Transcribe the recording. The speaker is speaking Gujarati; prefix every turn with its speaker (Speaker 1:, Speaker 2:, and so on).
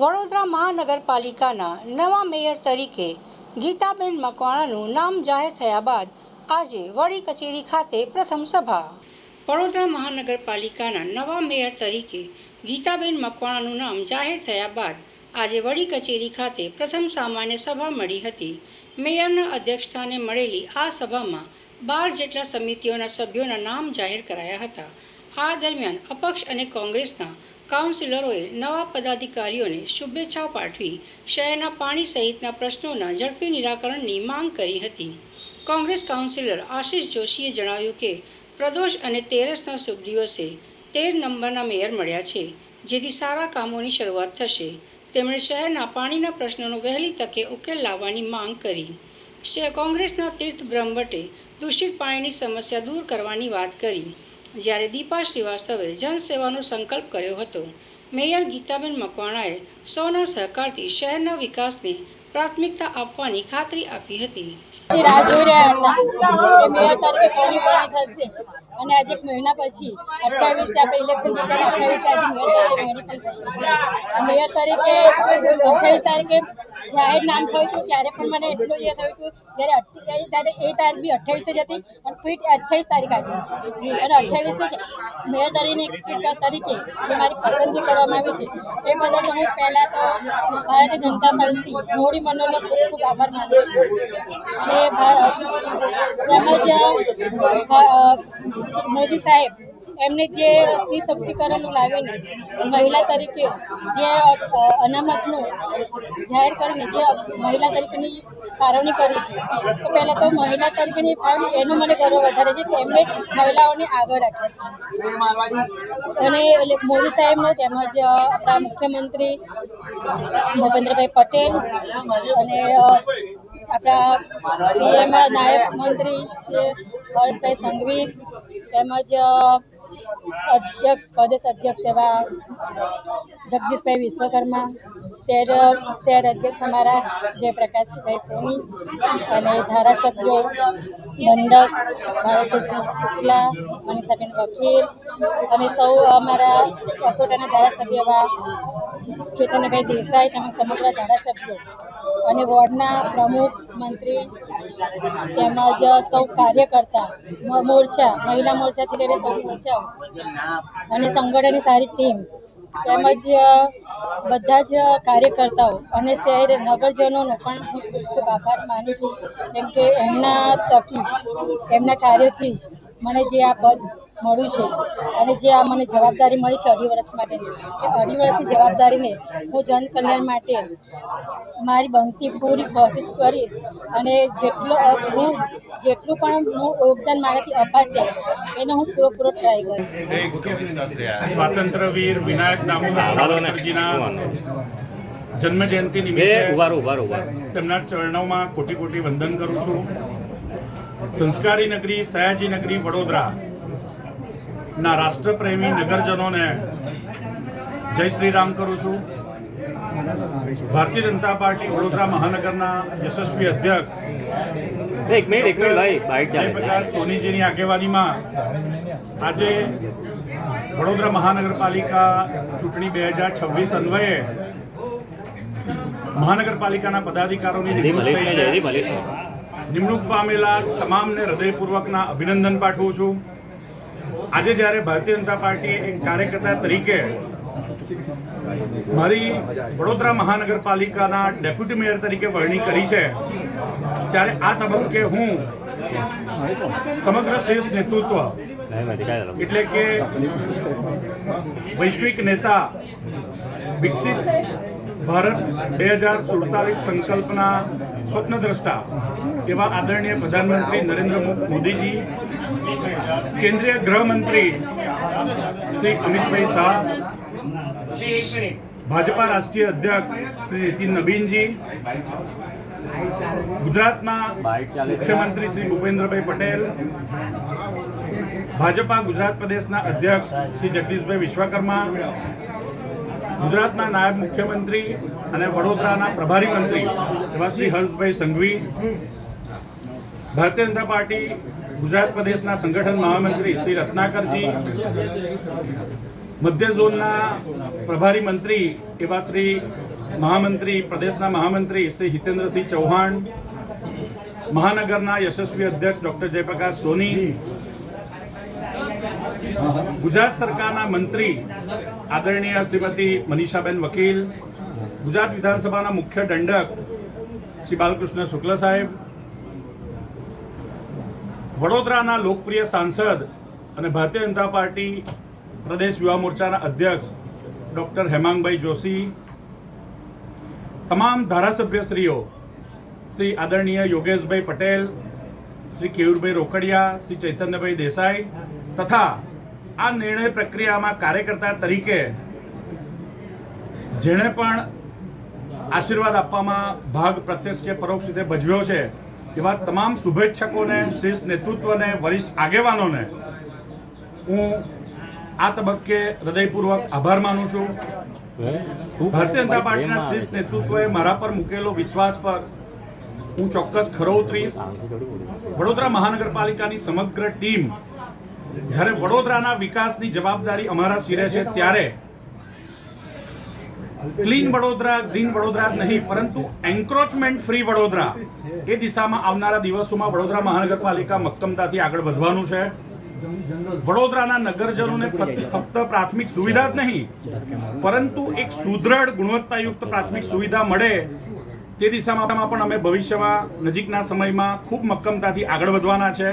Speaker 1: વડોદરા મહાનગરપાલિકાના નવા મેયર તરીકે ગીતાબેન મકવાણાનું નામ જાહેર થયા બાદ આજે વડી કચેરી ખાતે પ્રથમ સભા. વડોદરા મહાનગરપાલિકાના નવા મેયર તરીકે ગીતાબેન મકવાણાનું નામ જાહેર થયા બાદ આજે વડી કચેરી ખાતે પ્રથમ સામાન્ય સભા મળી હતી. મેયરના અધ્યક્ષસ્થાને મળેલી આ સભામાં 12 જેટલા સમિતિઓના સભ્યોના નામ જાહેર કરાયા હતા. આ દરમિયાન અપક્ષ અને કોંગ્રેસના કાઉન્સિલરોએ નવા પદાધિકારીઓને શુભેચ્છાઓ પાઠવી શહેરના પાણી સહિતના પ્રશ્નોના ઝડપી નિરાકરણની માંગ કરી હતી. કોંગ્રેસ કાઉન્સિલર આશિષ જોશીએ જણાવ્યું કે પ્રદોષ અને તેરસના શુભ દિવસે 13 નંબરના મેયર મળ્યા છે, જેથી સારા કામોની શરૂઆત થશે. તેમણે શહેરના પાણીના પ્રશ્નોનો વહેલી તકે ઉકેલ લાવવાની માંગ કરી. કોંગ્રેસના તીર્થ બ્રહ્મભટ્ટે દૂષિત પાણીની સમસ્યા દૂર કરવાની વાત કરી, જ્યારે દીપા શ્રીવાસ્તવે જનસેવાનો સંકલ્પ કર્યો હતો. મેયર ગીતાબેન મકવાણાએ સૌના સહકારથી શહેરના વિકાસને પ્રાથમિકતા આપવાની ખાતરી આપી હતી.
Speaker 2: રાહ જોઈ રહ્યા હતા કે મેયર તરીકે કોની વરણી થશે, અને આજે એક મહિના પછી 28 આપણે ઇલેક્શન જીત્યા, 28 મેયર તરીકે 28 તારીખે જાહેર નામ થયું હતું. ત્યારે પણ મને એટલું એ થયું હતું ત્યારે એ તારીખ બી 28 જ હતી અને ફિટ 28 તારીખ આજે, અને 28 જ મેયર તરીકે જે મારી પસંદગી કરવામાં આવી છે એ બદલ તો હું પહેલાં તો ભારતીય જનતા પાર્ટી મોડી મંડળનો ખૂબ ખૂબ આભાર માનું છું. અને તેમજ મોદી સાહેબ એમને જે સ્ત્રી સશક્તિકરણનું લાવીને મહિલા તરીકે જે અનામતનું જાહેર કરીને જે મહિલા તરીકેની ફાળવણી કરી છે, તો પહેલાં તો મહિલા તરીકેની ફાળવણી એનો મને ગર્વ વધારે છે કે એમને મહિલાઓને આગળ રાખ્યા છે. અને મોદી સાહેબનો તેમજ આપણા મુખ્યમંત્રી ભૂપેન્દ્રભાઈ પટેલ અને આપણા સીએમ નાયબ મંત્રી હર્ષભાઈ સંઘવી તેમજ પ્રદેશ અધ્યક્ષ એવા જગદીશભાઈ વિશ્વકર્મા, શહેર અધ્યક્ષ અમારા જયપ્રકાશભાઈ સોની અને ધારાસભ્યો દંડક બાલકૃષ્ણ શુક્લા, મનીષાબેન વકીલ અને સૌ અમારા અકોટાના ધારાસભ્ય એવા ચેતનભાઈ દેસાઈ તેમજ સમગ્ર ધારાસભ્યો અને વોર્ડના પ્રમુખ, મંત્રી તેમજ સૌ કાર્યકર્તા મોરચા, મહિલા મોરચાથી લઈને સૌ મોરચાઓ અને સંગઠનની સારી ટીમ તેમજ બધા જ કાર્યકર્તાઓ અને શહેર નગરજનોનો પણ હું ખૂબ ખૂબ આભાર માનું છું. કેમ કે એમના થકી જ એમના કાર્યથી જ મને જે આ પદ મળ્યું છે અને જે આ મને જવાબદારી મળી છે 2.5 વર્ષ માટેની, એ 2.5 વર્ષની જવાબદારીને હું જનકલ્યાણ માટે મારી બનતી પૂરી કોશિશ કરીશ અને જેટલું પણ હું યોગદાન મારાથી અપાશે એને હું પૂરો ટ્રાય કરીશ.
Speaker 3: સ્વાતંત્ર્યવીર વિનાયક દામોદર સાવરકરજીના જન્મજયંતિ નિમિત્તે તેમના ચરણોમાં કોટી કોટી વંદન કરું છું. સંસ્કારી નગરી સયાજી નગરી વડોદરા ના રાષ્ટ્રપ્રેમી નગરજનોને જય શ્રી રામ કરું છું. ભારતીય જનતા પાર્ટી વડોદરા મહાનગરના યશસ્વી અધ્યક્ષ જયપ્રકાશ સોનીજીની આગેવાનીમાં આજે વડોદરા મહાનગરપાલિકા ચૂંટણી 2026 અન્વયે મહાનગરપાલિકાના પદાધિકારીઓની નિમણૂક પામેલા તમામને હૃદયપૂર્વકના અભિનંદન પાઠવું છું. આજે જ્યારે ભારતીય જનતા પાર્ટી એક કાર્યકર્તા તરીકે મારી વડોદરા મહાનગરપાલિકાના ડેપ્યુટી મેયર તરીકે વરણી કરી છે, ત્યારે આ તબક્કે હું સમગ્ર શ્રેષ્ઠ નેતૃત્વ એટલે કે વૈશ્વિક નેતા, વિકસિત ભારત 2047 સંકલ્પના સ્વપ્નદ્રષ્ટા એવા આદરણીય પ્રધાનમંત્રી નરેન્દ્ર મોદીજી, કેન્દ્રીય ગૃહમંત્રી શ્રી અમિતભાઈ શાહ, ભાજપા રાષ્ટ્રીય અધ્યક્ષ શ્રી નીતિન નબીનજી, ગુજરાતના મુખ્યમંત્રી શ્રી ભૂપેન્દ્રભાઈ પટેલ, ભાજપા ગુજરાત પ્રદેશના અધ્યક્ષ શ્રી જગદીશભાઈ વિશ્વકર્મા, ગુજરાતના નાયબ મુખ્યમંત્રી અને વડોદરાના પ્રભારી મંત્રી એવા શ્રી હર્ષભાઈ સંઘવી, ભારતીય જનતા પાર્ટી ગુજરાત પ્રદેશના સંગઠન મહામંત્રી શ્રી રત્નાકરજી, મધ્ય ઝોનના પ્રભારી મંત્રી એવા શ્રી મહામંત્રી પ્રદેશના મહામંત્રી શ્રી હિતેન્દ્રસિંહ ચૌહાણ, મહાનગરના યશસ્વી અધ્યક્ષ ડૉક્ટર જયપ્રકાશ સોની, ગુજરાત સરકારના મંત્રી આદરણીય શ્રીમતી મનીષાબેન વકીલ, ગુજરાત વિધાનસભાના મુખ્ય દંડક શ્રી બાલકૃષ્ણ શુક્લ સાહેબ, વડોદરાના લોકપ્રિય સાંસદ અને ભારતીય જનતા પાર્ટી પ્રદેશ યુવા મોરચાના અધ્યક્ષ ડૉક્ટર હેમાંગભાઈ જોશી, તમામ ધારાસભ્યશ્રીઓ શ્રી આદરણીય યોગેશભાઈ પટેલ, શ્રી કેયુરભાઈ રોકડિયા, શ્રી ચૈતન્યભાઈ દેસાઈ તથા આ નિર્ણય પ્રક્રિયામાં કાર્યકર્તા તરીકે જેણે પણ આશીર્વાદ આપવામાં ભાગ પ્રત્યક્ષ કે પરોક્ષ રીતે ભજવ્યો છે એવા તમામ શુભેચ્છકોને, શીર્ષ નેતૃત્વને, વરિષ્ઠ આગેવાનોને હું આ તબક્કે હૃદયપૂર્વક આભાર માનું છું. ભારતીય જનતા પાર્ટીના શીર્ષ નેતૃત્વએ મારા પર મૂકેલો વિશ્વાસ પર હું ચોક્કસ ખરો ઉતરીશ. વડોદરા મહાનગરપાલિકાની સમગ્ર ટીમ જ્યારે વડોદરાના વિકાસની જવાબદારી અમારા શિરે છે ત્યારે ક્લીન વડોદરા, ગ્રીન વડોદરા જ નહીં પરંતુ એન્ક્રોચમેન્ટ ફ્રી વડોદરા એ દિશામાં આવનારા દિવસોમાં વડોદરા મહાનગરપાલિકા મક્કમતાથી આગળ વધવાનું છે. વડોદરાના નગરજનોને ફક્ત પ્રાથમિક સુવિધા જ નહીં પરંતુ એક સુદૃઢ ગુણવત્તાયુક્ત પ્રાથમિક સુવિધા મળે તે દિશામાં પણ અમે ભવિષ્યમાં નજીકના સમયમાં ખૂબ મક્કમતાથી આગળ વધવાના છે.